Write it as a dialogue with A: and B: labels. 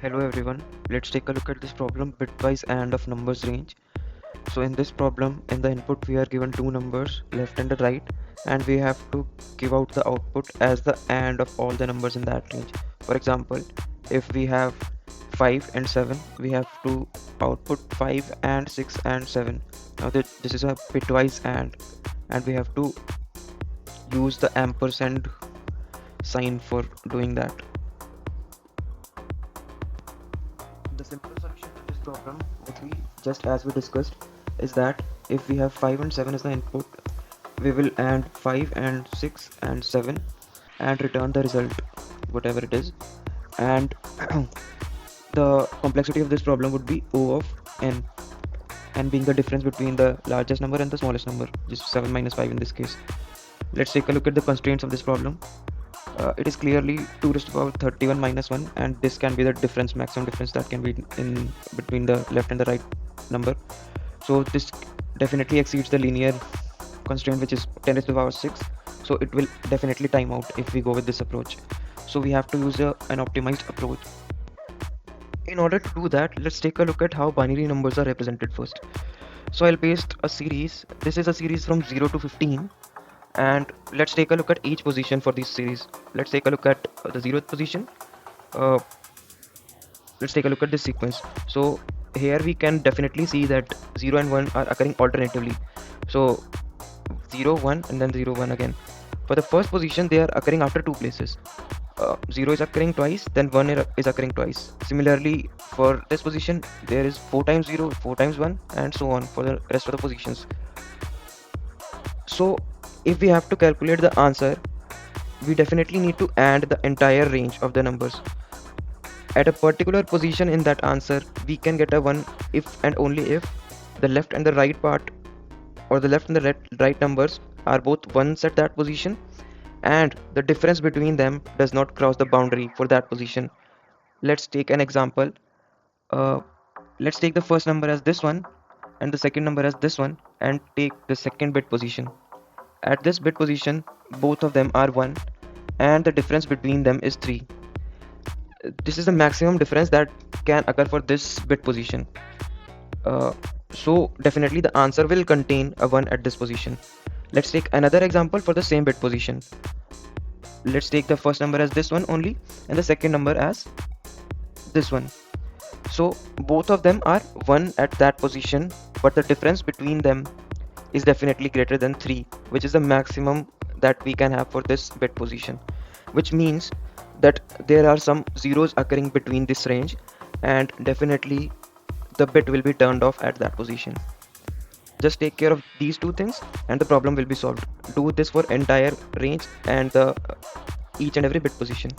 A: Hello everyone, let's take a look at this problem bitwise and of numbers range. So in this problem, in the input we are given two numbers, left and the right, and we have to give out the output as the AND of all the numbers in that range. For example, if we have 5 and 7, we have to output 5 and 6 and 7. Now this is a bitwise and we have to use the ampersand sign for doing that. The simple solution to this problem would be just as we discussed, is that if we have 5 and 7 as the input, we will add 5 and 6 and 7 and return the result whatever it is. And the complexity of this problem would be O of n being the difference between the largest number and the smallest number, just 7 minus 5 in this case. Let's take a look at the constraints of this problem. It is clearly 2 raised to the power 31 minus 1, and this can be the difference, maximum difference that can be in between the left and the right number. So this definitely exceeds the linear constraint, which is 10 raised to the power 6. So it will definitely time out if we go with this approach. So we have to use an optimized approach. In order to do that, let's take a look at how binary numbers are represented first. So I'll paste a series. This is a series from 0 to 15. And let's take a look at each position for this series. Let's take a look at the 0th position. Uh, let's take a look at this sequence. So here we can definitely see that 0 and 1 are occurring alternatively. So 0 1 and then 0 1 again. For the first position, they are occurring after two places. 0 is occurring twice, then 1 is occurring twice. Similarly, for this position, there is 4 times 0, 4 times 1, and so on for the rest of the positions. So if we have to calculate the answer, we definitely need to add the entire range of the numbers. At a particular position in that answer, we can get a 1 if and only if the left and the right part, or the left and the right numbers, are both 1s at that position, and the difference between them does not cross the boundary for that position. Let's take an example. Uh, let's take the first number as this one and the second number as this one, and take the second bit position. At this bit position, both of them are 1 and the difference between them is 3. This is the maximum difference that can occur for this bit position. So definitely the answer will contain a 1 at this position. Let's take another example for the same bit position. Let's take the first number as this one only and the second number as this one. So both of them are 1 at that position, but the difference between them is definitely greater than 3, which is the maximum that we can have for this bit position, which means that there are some zeros occurring between this range, and definitely the bit will be turned off at that position. Just take care of these two things and the problem will be solved. Do this for entire range and the each and every bit position.